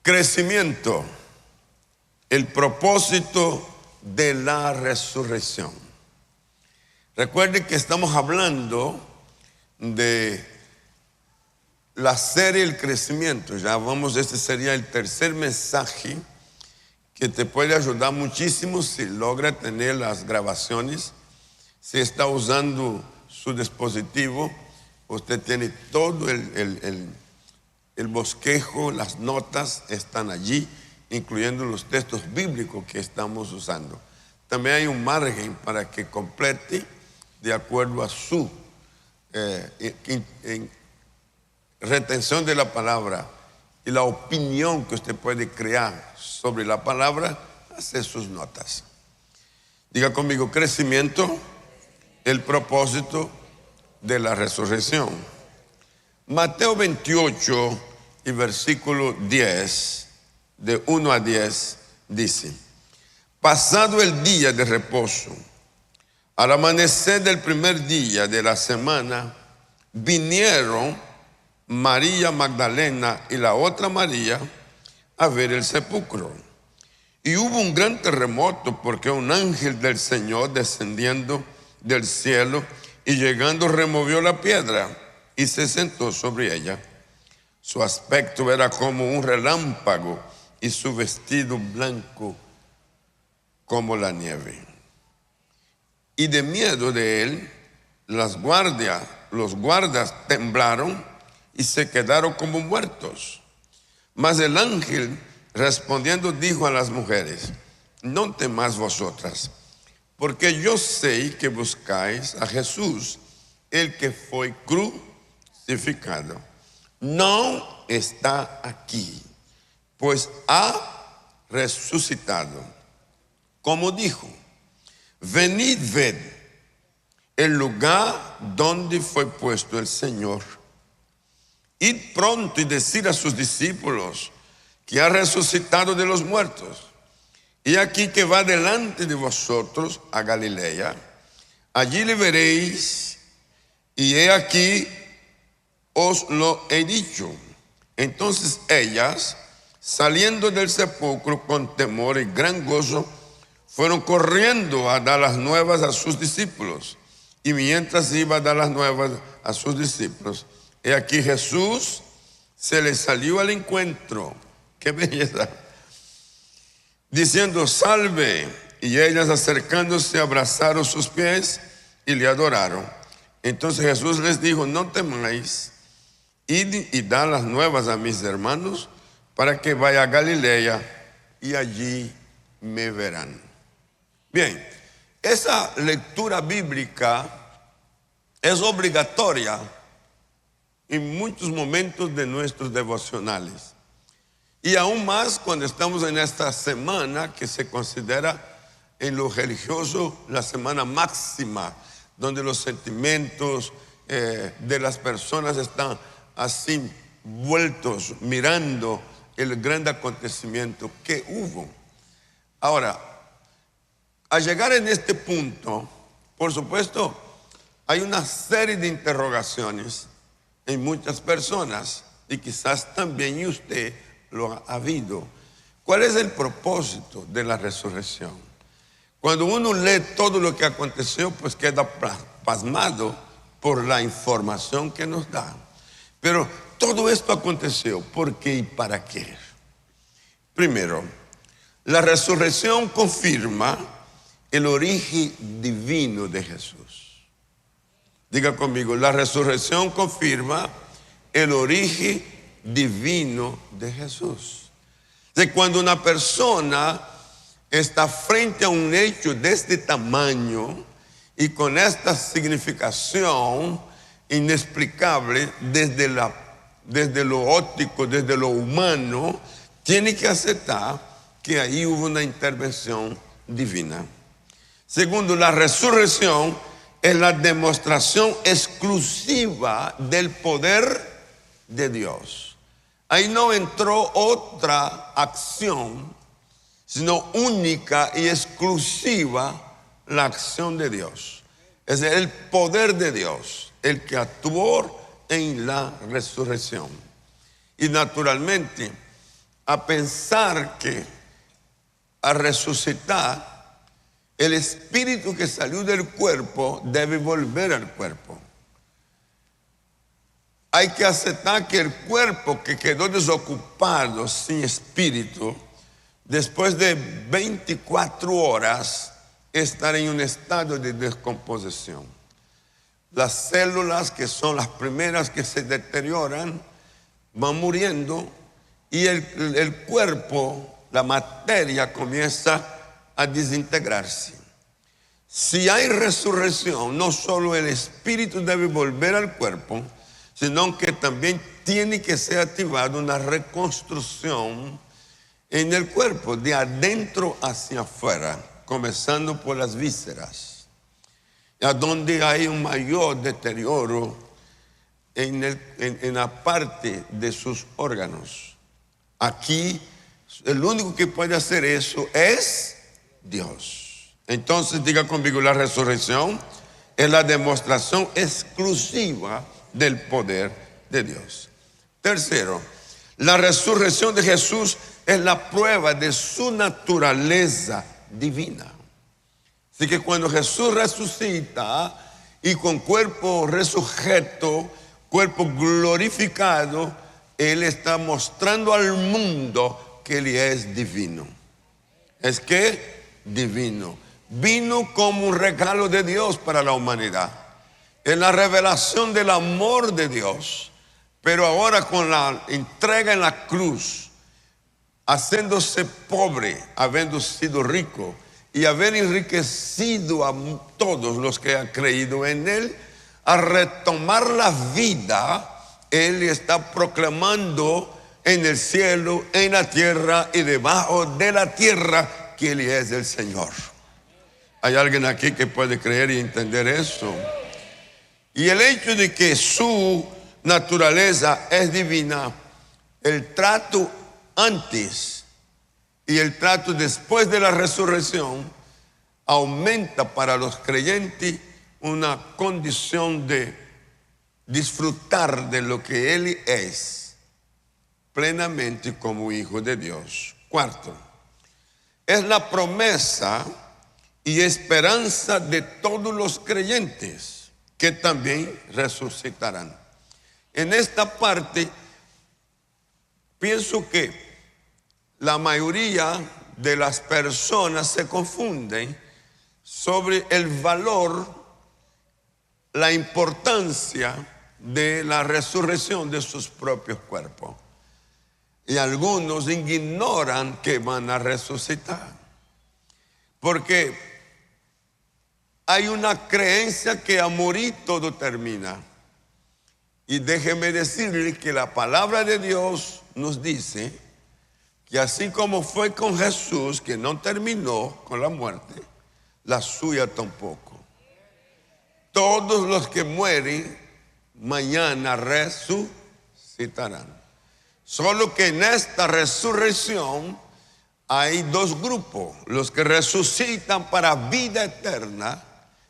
Crecimiento, el propósito de la resurrección. Recuerden que estamos hablando de la serie El Crecimiento. Ya vamos, este sería el tercer mensaje que te puede ayudar muchísimo si logra tener las grabaciones. Si está usando su dispositivo, usted tiene todo el bosquejo, las notas están allí, incluyendo los textos bíblicos que estamos usando. También hay un margen para que complete de acuerdo a su retención de la palabra y la opinión que usted puede crear sobre la palabra, hacer sus notas. Diga conmigo: crecimiento, el propósito de la resurrección. Mateo 28 y versículo 10, de 1 a 10, dice: pasado el día de reposo, al amanecer del primer día de la semana, vinieron María Magdalena y la otra María a ver el sepulcro. Y hubo un gran terremoto, porque un ángel del Señor descendiendo del cielo y llegando removió la piedra y se sentó sobre ella. Su aspecto era como un relámpago y su vestido blanco como la nieve. Y de miedo de él, los guardas temblaron y se quedaron como muertos. Mas el ángel respondiendo dijo a las mujeres: no temáis vosotras, porque yo sé que buscáis a Jesús, el que fue crucificado. No está aquí, pues ha resucitado, como dijo. Venid, ved el lugar donde fue puesto el Señor. Id pronto y decid a sus discípulos que ha resucitado de los muertos. Y aquí que va delante de vosotros a Galilea. Allí le veréis, y he aquí os lo he dicho. Entonces ellas, saliendo del sepulcro con temor y gran gozo, fueron corriendo a dar las nuevas a sus discípulos. Y mientras iba a dar las nuevas a sus discípulos, he aquí Jesús se les salió al encuentro. ¡Qué belleza! Diciendo: salve. Y ellas, acercándose, abrazaron sus pies y le adoraron. Entonces Jesús les dijo: no temáis, id y dad las nuevas a mis hermanos, para que vaya a Galilea y allí me verán. Bien, esa lectura bíblica es obligatoria en muchos momentos de nuestros devocionales. Y aún más cuando estamos en esta semana que se considera en lo religioso la semana máxima, donde los sentimientos de las personas están así vueltos, mirando el gran acontecimiento que hubo. Ahora, al llegar en este punto, por supuesto, hay una serie de interrogaciones en muchas personas, y quizás también y usted lo ha habido. ¿Cuál es el propósito de la resurrección? Cuando uno lee todo lo que aconteció, pues queda pasmado por la información que nos da. Pero todo esto aconteció, ¿por qué y para qué? Primero, la resurrección confirma el origen divino de Jesús. Diga conmigo: la resurrección confirma el origen divino de Jesús. De cuando una persona está frente a un hecho de este tamaño y con esta significación inexplicable desde lo óptico, desde lo humano, tiene que aceptar que ahí hubo una intervención divina. Segundo, la resurrección es la demostración exclusiva del poder de Dios. Ahí no entró otra acción, sino única y exclusiva la acción de Dios. Es el poder de Dios el que actuó en la resurrección. Y naturalmente, a pensar que al resucitar, el espíritu que salió del cuerpo debe volver al cuerpo. Hay que aceptar que el cuerpo que quedó desocupado, sin espíritu, después de 24 horas, estará en un estado de descomposición. Las células, que son las primeras que se deterioran, van muriendo y el cuerpo, la materia, comienza a desintegrarse. Si hay resurrección, no solo el espíritu debe volver al cuerpo, sino que también tiene que ser activada una reconstrucción en el cuerpo, de adentro hacia afuera, comenzando por las vísceras, a donde hay un mayor deterioro en la parte de sus órganos. Aquí, el único que puede hacer eso es Dios. Entonces, diga conmigo, la resurrección es la demostración exclusiva del poder de Dios. Tercero, la resurrección de Jesús es la prueba de su naturaleza divina. Así que cuando Jesús resucita y con cuerpo resucitado, cuerpo glorificado, Él está mostrando al mundo que Él es divino. Es que divino. Vino como un regalo de Dios para la humanidad. Es la revelación del amor de Dios. Pero ahora con la entrega en la cruz, haciéndose pobre, habiendo sido rico y haber enriquecido a todos los que han creído en Él, a retomar la vida, Él está proclamando en el cielo, en la tierra y debajo de la tierra que Él es el Señor. ¿Hay alguien aquí que puede creer y entender eso? Y el hecho de que su naturaleza es divina, el trato antes y el trato después de la resurrección aumenta para los creyentes una condición de disfrutar de lo que Él es plenamente como hijo de Dios. Cuarto, es la promesa y esperanza de todos los creyentes que también resucitarán. En esta parte, pienso que la mayoría de las personas se confunden sobre el valor, la importancia de la resurrección de sus propios cuerpos. Y algunos ignoran que van a resucitar. Porque hay una creencia que a morir todo termina. Y déjeme decirle que la palabra de Dios nos dice que así como fue con Jesús, que no terminó con la muerte, la suya tampoco. Todos los que mueren mañana resucitarán. Solo que en esta resurrección hay dos grupos: los que resucitan para vida eterna,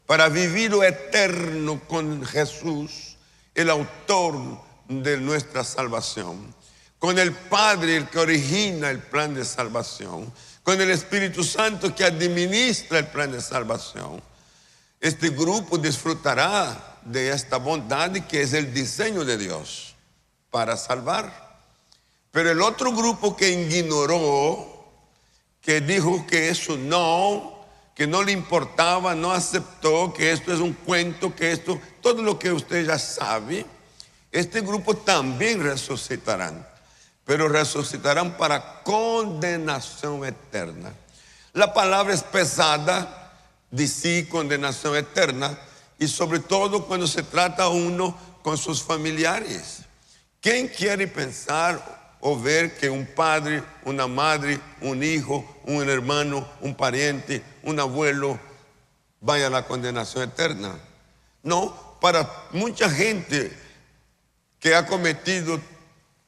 para vivir lo eterno con Jesús, el autor de nuestra salvación, con el Padre, el que origina el plan de salvación, con el Espíritu Santo que administra el plan de salvación. Este grupo disfrutará de esta bondad que es el diseño de Dios para salvar. Pero el otro grupo que ignoró, que dijo que eso no, que no le importaba, no aceptó, que esto es un cuento, que esto, todo lo que usted ya sabe, este grupo también resucitarán, pero resucitarán para condenación eterna. La palabra es pesada, de sí, condenación eterna, y sobre todo cuando se trata uno con sus familiares. ¿Quién quiere pensar o ver que un padre, una madre, un hijo, un hermano, un pariente, un abuelo vaya a la condenación eterna? No, para mucha gente que ha cometido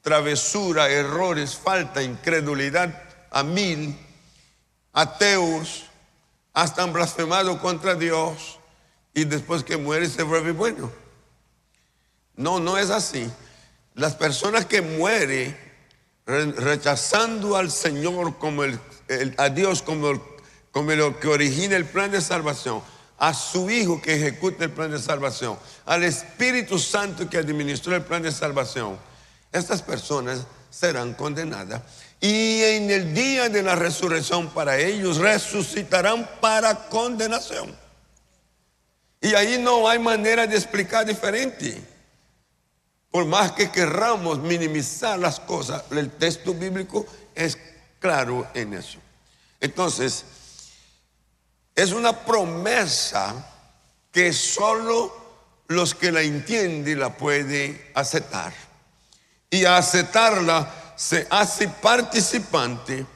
travesura, errores, falta, incredulidad a mil, ateos, hasta han blasfemado contra Dios y después que muere se vuelve bueno. No, no es así. Las personas que mueren rechazando al Señor a Dios como lo que origina el plan de salvación, a su Hijo que ejecuta el plan de salvación, al Espíritu Santo que administró el plan de salvación, estas personas serán condenadas. Y en el día de la resurrección para ellos resucitarán para condenación. Y ahí no hay manera de explicar diferente. Por más que querramos minimizar las cosas, el texto bíblico es claro en eso. Entonces, es una promesa que solo los que la entienden la pueden aceptar. Y a aceptarla se hace participante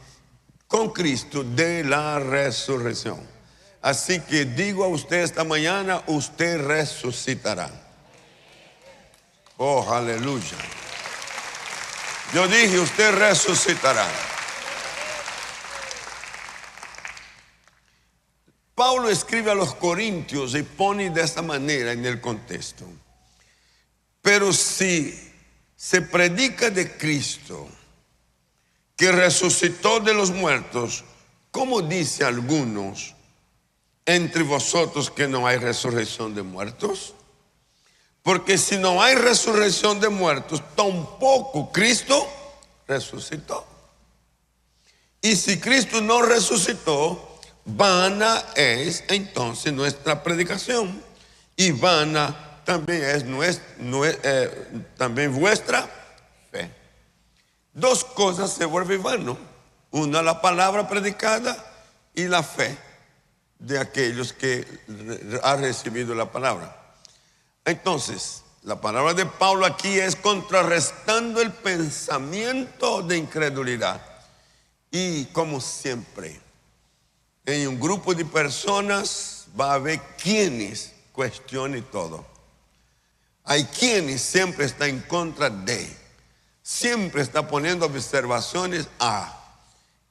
con Cristo de la resurrección. Así que digo a usted esta mañana, usted resucitará. Oh, aleluya. Yo dije, usted resucitará. Pablo escribe a los Corintios y pone de esta manera en el contexto. Pero si se predica de Cristo, que resucitó de los muertos, ¿cómo dice algunos entre vosotros que no hay resurrección de muertos? Porque si no hay resurrección de muertos, tampoco Cristo resucitó. Y si Cristo no resucitó, vana es entonces nuestra predicación, y vana también es también vuestra fe. Dos cosas se vuelven vano: una, la palabra predicada, y la fe de aquellos que han recibido la palabra. Entonces, la palabra de Pablo aquí es contrarrestando el pensamiento de incredulidad. Y como siempre, en un grupo de personas va a haber quienes cuestionen todo. Hay quienes siempre están en contra de, siempre está poniendo observaciones a.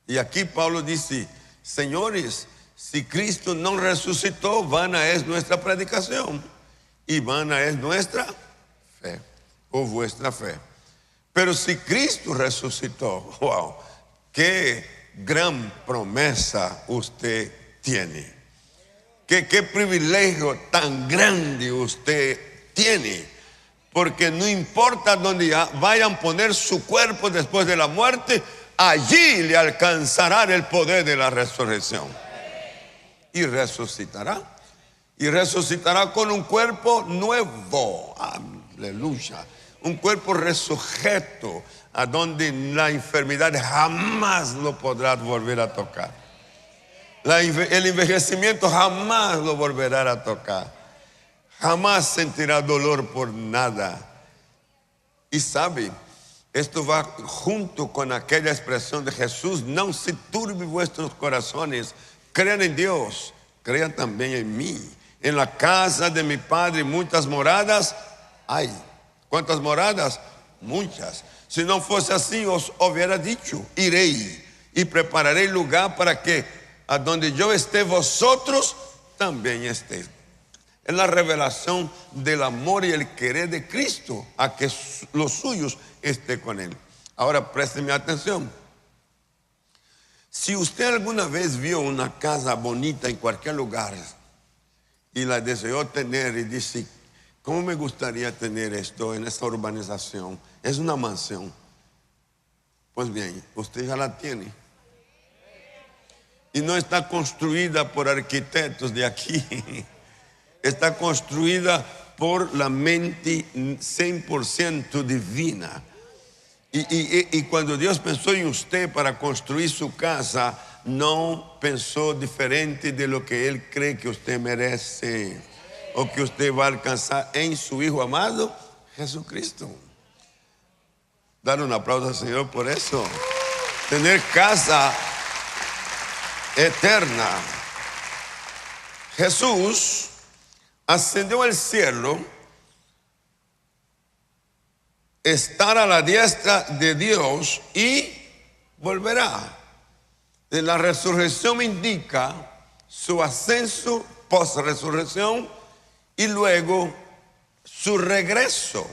Y aquí Pablo dice, señores, si Cristo no resucitó, vana es nuestra predicación y vana es nuestra fe o vuestra fe. Pero si Cristo resucitó, wow, qué gran promesa usted tiene. Qué privilegio tan grande usted tiene. Porque no importa dónde vayan a poner su cuerpo después de la muerte, allí le alcanzará el poder de la resurrección. Y resucitará. Y resucitará con un cuerpo nuevo. Aleluya. Un cuerpo resujeto, a donde la enfermedad jamás lo podrá volver a tocar. El envejecimiento jamás lo volverá a tocar. Jamás sentirá dolor por nada. Y sabe, esto va junto con aquella expresión de Jesús: no se turbe vuestros corazones, crean en Dios, crean también en mí. En la casa de mi Padre muchas moradas hay. ¿Cuántas moradas? Muchas. Si no fuese así, os hubiera dicho, iré y prepararé lugar para que a donde yo esté, vosotros también estéis. Es la revelación del amor y el querer de Cristo a que los suyos estén con Él. Ahora présteme atención. Si usted alguna vez vio una casa bonita en cualquier lugar y la deseó tener y dice, ¿cómo me gustaría tener esto en esta urbanización? Es una mansión. Pues bien, usted ya la tiene. Y no está construida por arquitectos de aquí. Está construida por la mente 100% divina. Y cuando Dios pensó en usted para construir su casa, no pensó diferente de lo que Él cree que usted merece o que usted va a alcanzar en su Hijo amado, Jesucristo. Dar un aplauso al Señor por eso. Tener casa eterna. Jesús ascendió al cielo, estar a la diestra de Dios y volverá. La resurrección indica su ascenso post-resurrección y luego su regreso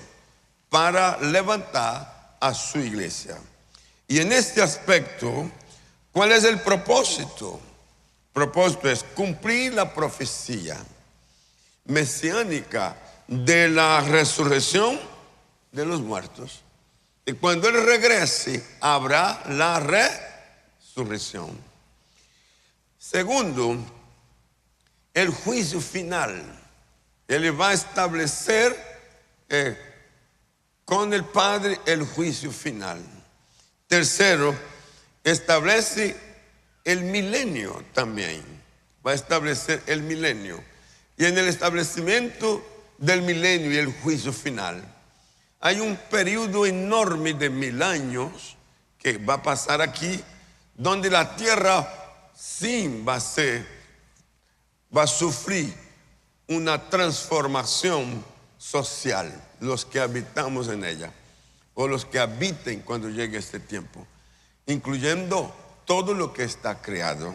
para levantar a su iglesia. Y en este aspecto, ¿cuál es el propósito? El propósito es cumplir la profecía mesiánica de la resurrección de los muertos. Y cuando Él regrese, habrá la resurrección. Segundo, el juicio final. Él va a establecer con el Padre el juicio final. Tercero, establece el milenio también. Va a establecer el milenio. Y en el establecimiento del milenio y el juicio final, hay un periodo enorme de 1000 años que va a pasar aquí, donde la tierra sí va a sufrir una transformación social, los que habitamos en ella, o los que habiten cuando llegue este tiempo, incluyendo todo lo que está creado.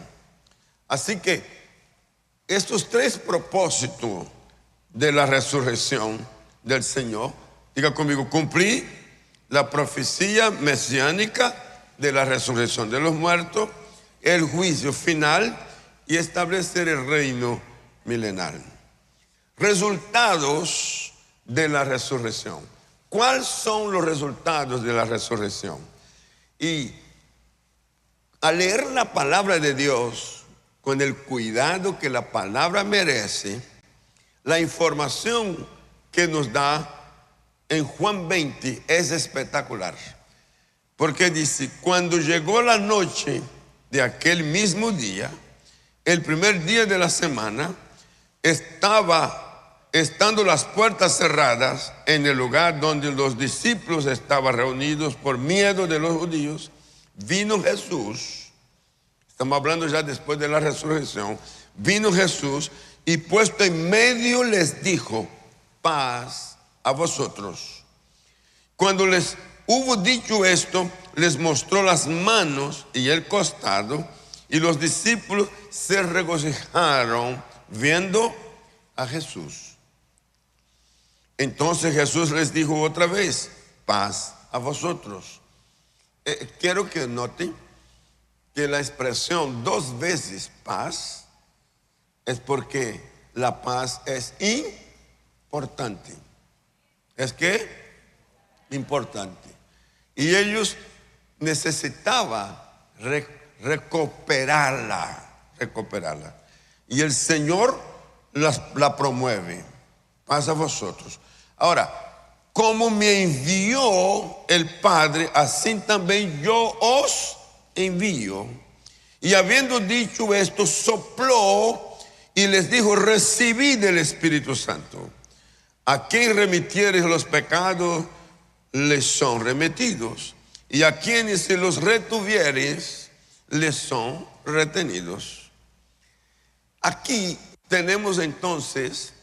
Así que estos 3 propósitos de la resurrección del Señor, diga conmigo, cumplir la profecía mesiánica de la resurrección de los muertos, el juicio final y establecer el reino milenario. Resultados de la resurrección. ¿Cuáles son los resultados de la resurrección? Y al leer la palabra de Dios con el cuidado que la palabra merece, la información que nos da en Juan 20 es espectacular. Porque dice, cuando llegó la noche de aquel mismo día, el primer día de la semana, estando las puertas cerradas en el lugar donde los discípulos estaban reunidos por miedo de los judíos, vino Jesús. Estamos hablando ya después de la resurrección. Vino Jesús y puesto en medio les dijo, paz a vosotros. Cuando les hubo dicho esto, les mostró las manos y el costado, y los discípulos se regocijaron viendo a Jesús. Entonces Jesús les dijo otra vez, paz a vosotros. Quiero que noten que la expresión 2 veces paz es porque la paz es importante. ¿Es qué? Importante. Y ellos necesitaban recuperarla. Y el Señor la promueve. Paz a vosotros. Ahora, como me envió el Padre, así también yo os envío. Y habiendo dicho esto, sopló y les dijo, recibid el Espíritu Santo. A quien remitieres los pecados, les son remitidos. Y a quienes se los retuvieres, les son retenidos. Aquí tenemos entonces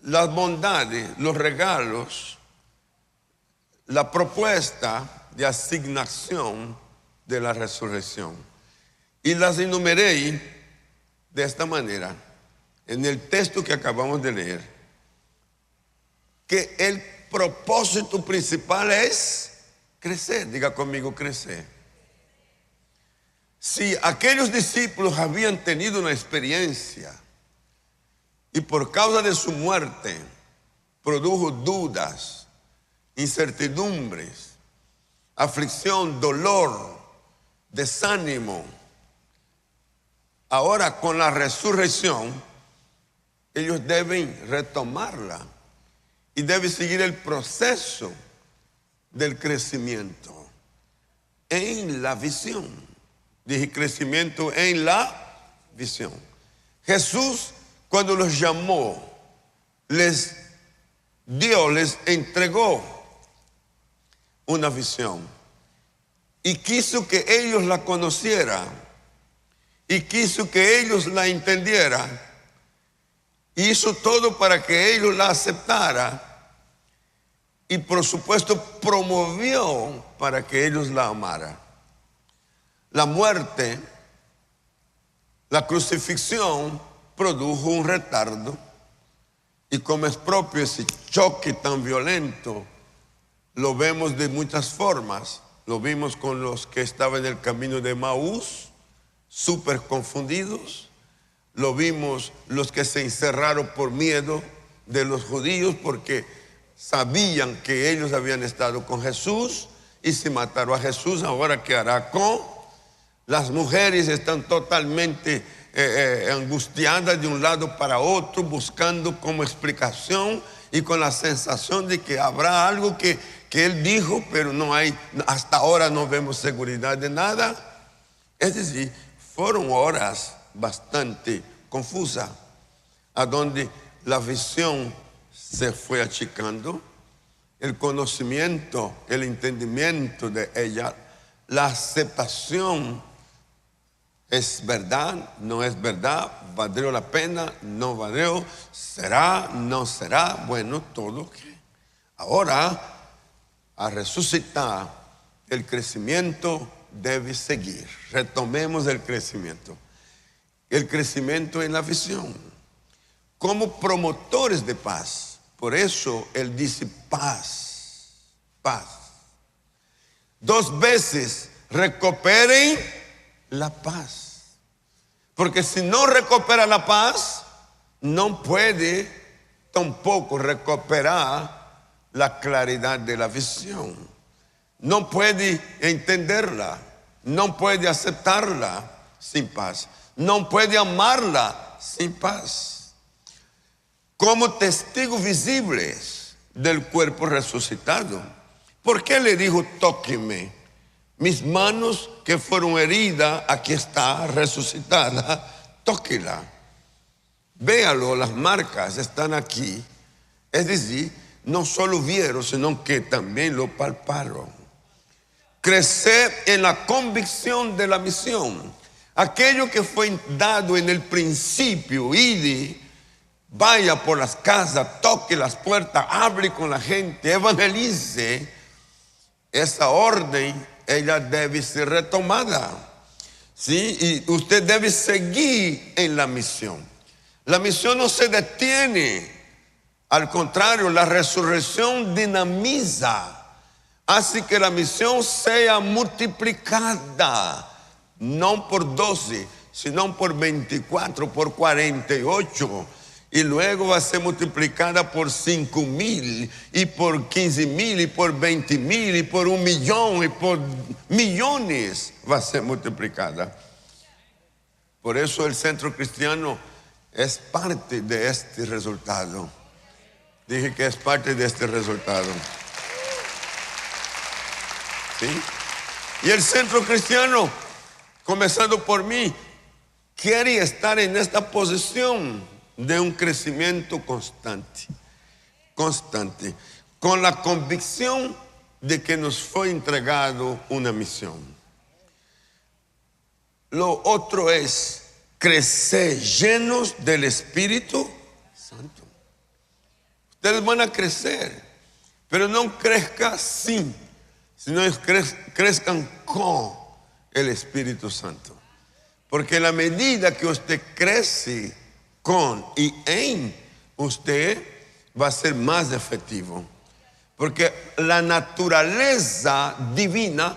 las bondades, los regalos, la propuesta de asignación de la resurrección. Y las enumeré de esta manera en el texto que acabamos de leer, que el propósito principal es crecer. Diga conmigo, crecer. Si aquellos discípulos habían tenido una experiencia y por causa de su muerte produjo dudas, incertidumbres, aflicción, dolor, desánimo, ahora con la resurrección ellos deben retomarla y deben seguir el proceso del crecimiento en la visión. Dije crecimiento en la visión. Jesús, cuando los llamó, les entregó una visión y quiso que ellos la conocieran y quiso que ellos la entendieran. Hizo todo para que ellos la aceptaran y por supuesto promovió para que ellos la amaran. La muerte, la crucifixión produjo un retardo y como es propio ese choque tan violento, lo vemos de muchas formas. Lo vimos con los que estaban en el camino de Maús, súper confundidos. Lo vimos los que se encerraron por miedo de los judíos porque sabían que ellos habían estado con Jesús y si mataron a Jesús, ahora ¿qué hará con? Las mujeres están totalmente angustiadas de un lado para otro, buscando como explicación y con la sensación de que habrá algo que él dijo, pero no hay, hasta ahora no vemos seguridad de nada. Es decir, fueron horas bastante confusas, a donde la visión se fue achicando, el conocimiento, el entendimiento de ella, la aceptación. ¿Es verdad? ¿No es verdad? ¿Valdría la pena? ¿No valdría? ¿Será? ¿No será? Bueno, todo que ahora a resucitar, el crecimiento debe seguir. Retomemos el crecimiento. El crecimiento en la visión. Como promotores de paz. Por eso él dice paz. Paz. 2 veces recuperen la paz. Porque si no recupera la paz, no puede tampoco recuperar la claridad de la visión. No puede entenderla, no puede aceptarla sin paz, no puede amarla sin paz. Como testigos visibles del cuerpo resucitado. ¿Por qué le dijo tóqueme? Mis manos que fueron heridas, aquí está, resucitada, tóquela. Véalo, las marcas están aquí. Es decir, no solo vieron, sino que también lo palparon. Crecer en la convicción de la misión. Aquello que fue dado en el principio, id, vaya por las casas, toque las puertas, hable con la gente, evangelice. Esa orden, ella debe ser retomada, ¿sí? Y usted debe seguir en la misión. La misión no se detiene, al contrario, la resurrección dinamiza, hace que la misión sea multiplicada, no por 12, sino por 24, por 48. Y luego va a ser multiplicada por 5,000 y por 15,000 y por 20,000 y por 1,000,000 y por millones va a ser multiplicada. Por eso el Centro Cristiano es parte de este resultado. Dije que es parte de este resultado. ¿Sí? Y el Centro Cristiano, comenzando por mí, quiere estar en esta posición de un crecimiento constante, con la convicción de que nos fue entregado una misión. Lo otro es crecer llenos del Espíritu Santo. Ustedes van a crecer, pero no crezcan sin, sino crezcan con el Espíritu Santo. Porque en la medida que usted crece con y en, usted va a ser más efectivo. Porque la naturaleza divina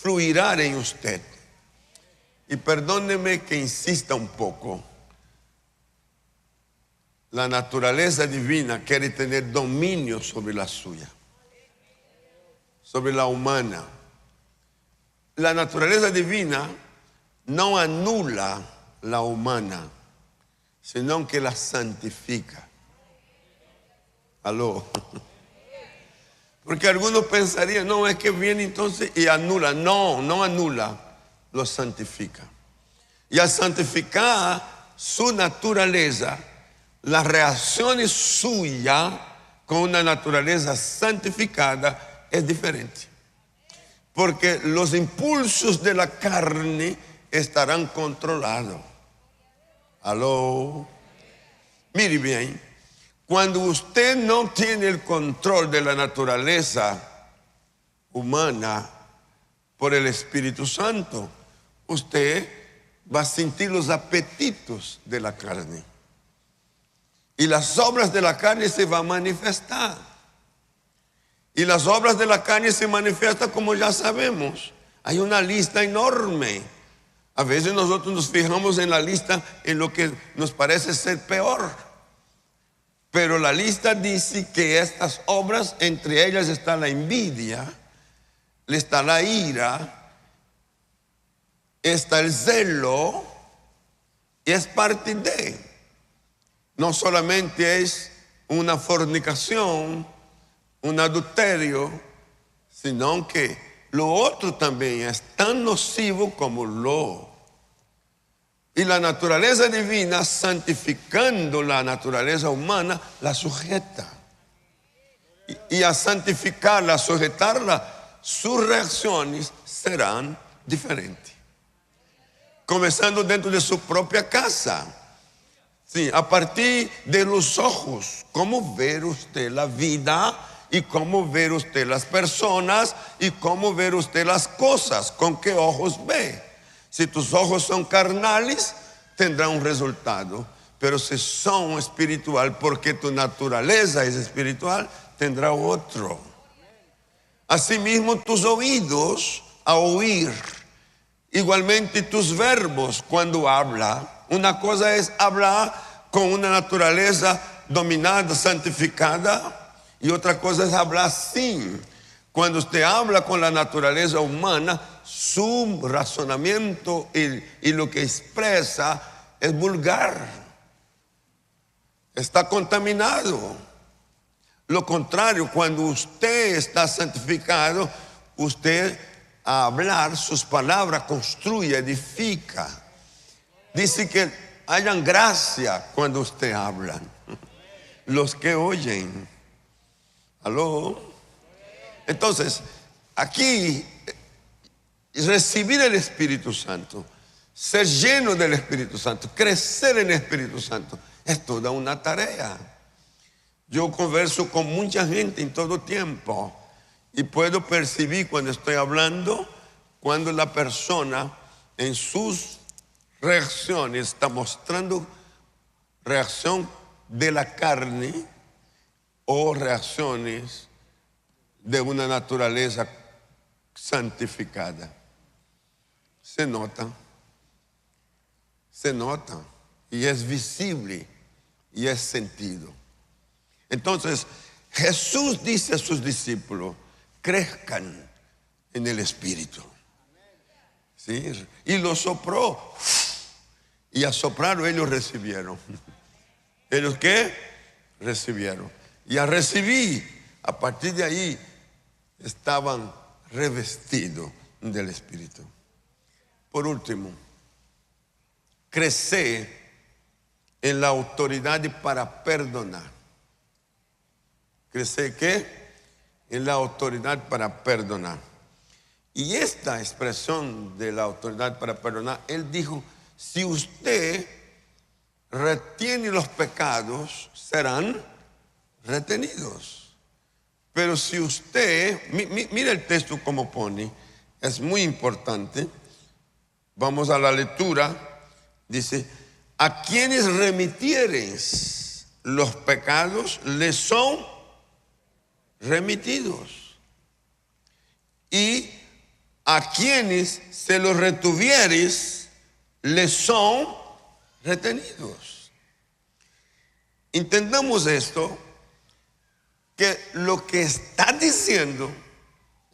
fluirá en usted. Y perdóneme que insista un poco. La naturaleza divina quiere tener dominio sobre la suya, sobre la humana. La naturaleza divina no anula la humana, sino que la santifica. Aló. Porque algunos pensarían, no, es que viene entonces y anula. No, no anula, lo santifica. Y al santificar su naturaleza, las reacciones suyas con una naturaleza santificada es diferente. Porque los impulsos de la carne estarán controlados. Aló. Mire bien, cuando usted no tiene el control de la naturaleza humana por el Espíritu Santo, usted va a sentir los apetitos de la carne. Y las obras de la carne se van a manifestar. Y las obras de la carne se manifiestan como ya sabemos. Hay una lista enorme. A veces nosotros nos fijamos en la lista en lo que nos parece ser peor. Pero la lista dice que estas obras, entre ellas está la envidia, está la ira, está el celo, y es parte de. No solamente es una fornicación, un adulterio, sino que lo otro también es tan nocivo como lo. Y la naturaleza divina, santificando la naturaleza humana, la sujeta. Y a santificarla, a sujetarla, sus reacciones serán diferentes. Comenzando dentro de su propia casa. Sí, a partir de los ojos, cómo ver usted la vida y cómo ver usted las personas y cómo ver usted las cosas, con qué ojos ve. Si tus ojos son carnales, tendrá un resultado, pero si son espiritual, porque tu naturaleza es espiritual, tendrá otro. Asimismo, tus oídos a oír, igualmente tus verbos cuando habla. Una cosa es hablar con una naturaleza dominada, santificada, y otra cosa es hablar sin. Cuando usted habla con la naturaleza humana, su razonamiento y lo que expresa es vulgar, está contaminado. Lo contrario, cuando usted está santificado, usted a hablar, sus palabras construye, edifica. Dice que hayan gracia cuando usted habla. Los que oyen. ¿Aló? Entonces, aquí, recibir el Espíritu Santo, ser lleno del Espíritu Santo, crecer en el Espíritu Santo, es toda una tarea. Yo converso con mucha gente en todo tiempo y puedo percibir cuando estoy hablando, cuando la persona en sus reacciones está mostrando reacción de la carne o reacciones de una naturaleza santificada. Se nota y es visible y es sentido. Entonces Jesús dice a sus discípulos: crezcan en el Espíritu. ¿Sí? Y lo sopló, y a soplarlo ellos recibieron. ¿Ellos qué? Recibieron. Y a recibir, a partir de ahí estaban revestidos del Espíritu. Por último, crecer en la autoridad para perdonar. ¿Crecer qué? En la autoridad para perdonar. Y esta expresión de la autoridad para perdonar, él dijo: si usted retiene los pecados, serán retenidos. Pero si usted, mira el texto como pone, es muy importante. Vamos a la lectura. Dice: a quienes remitieres los pecados, les son remitidos. Y a quienes se los retuvieres, les son retenidos. Entendamos esto, que lo que está diciendo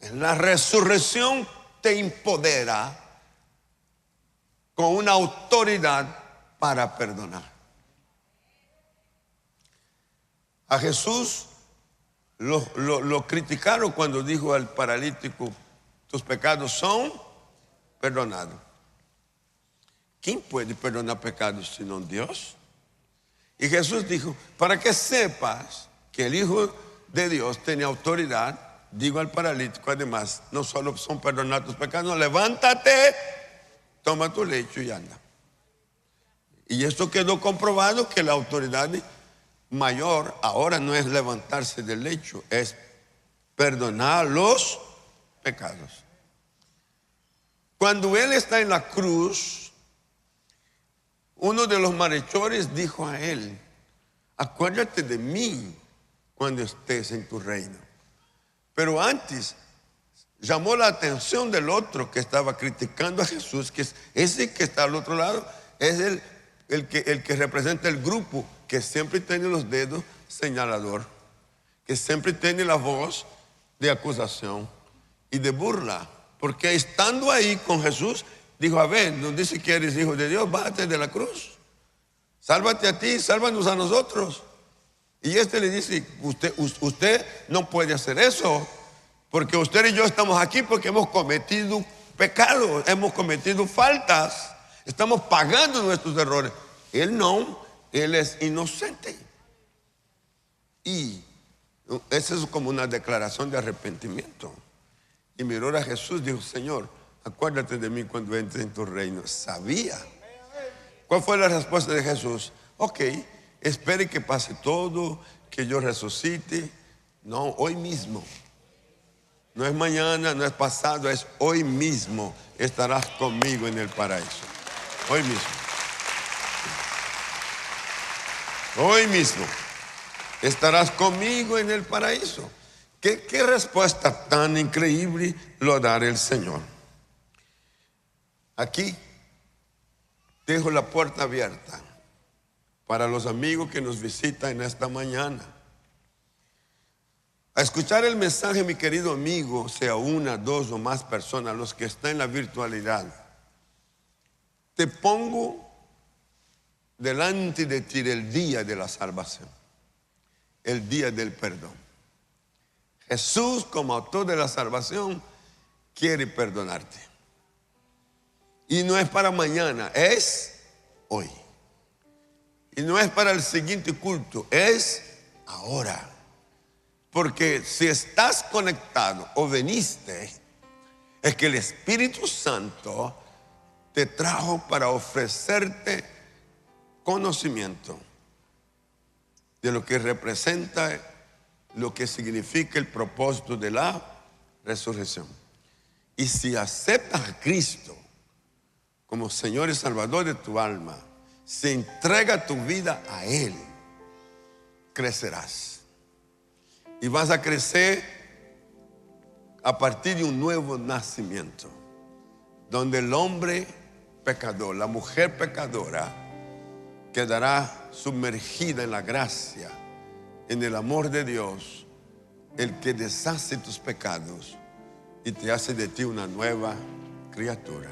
en la resurrección te empodera con una autoridad para perdonar. A Jesús lo criticaron cuando dijo al paralítico: tus pecados son perdonados. ¿Quién puede perdonar pecados sino Dios? Y Jesús dijo: para que sepas que el Hijo de Dios tiene autoridad, digo al paralítico, además, no solo son perdonados tus pecados, no, levántate, toma tu lecho y anda. Y esto quedó comprobado, que la autoridad mayor ahora no es levantarse del lecho, es perdonar los pecados. Cuando él está en la cruz, uno de los malhechores dijo a él: acuérdate de mí cuando estés en tu reino. Pero antes llamó la atención del otro que estaba criticando a Jesús, que es ese que está al otro lado, es el que representa el grupo, que siempre tiene los dedos señalador, que siempre tiene la voz de acusación y de burla. Porque estando ahí con Jesús, dijo: a ver, nos dice que eres hijo de Dios, bájate de la cruz. Sálvate a ti, sálvanos a nosotros. Y este le dice: usted no puede hacer eso, porque usted y yo estamos aquí porque hemos cometido pecados, hemos cometido faltas, estamos pagando nuestros errores. Él no, él es inocente. Y esa es como una declaración de arrepentimiento. Y miró a Jesús y dijo: Señor, acuérdate de mí cuando entre en tu reino. Sabía. ¿Cuál fue la respuesta de Jesús? Ok, espere que pase todo, que yo resucite. No, hoy mismo. No es mañana, no es pasado, es hoy mismo estarás conmigo en el paraíso. Hoy mismo. Hoy mismo estarás conmigo en el paraíso. ¿Qué respuesta tan increíble lo dará el Señor? Aquí dejo la puerta abierta para los amigos que nos visitan en esta mañana. A escuchar el mensaje, mi querido amigo, sea una, dos o más personas, los que están en la virtualidad, te pongo delante de ti el día de la salvación, el día del perdón. Jesús, como autor de la salvación, quiere perdonarte. Y no es para mañana, es hoy. Y no es para el siguiente culto, es ahora. Porque si estás conectado o veniste, es que el Espíritu Santo te trajo para ofrecerte conocimiento de lo que representa, lo que significa el propósito de la resurrección. Y si aceptas a Cristo como Señor y Salvador de tu alma, si entrega tu vida a Él, crecerás. Y vas a crecer a partir de un nuevo nacimiento, donde el hombre pecador, la mujer pecadora, quedará sumergida en la gracia, en el amor de Dios, el que deshace tus pecados y te hace de ti una nueva criatura.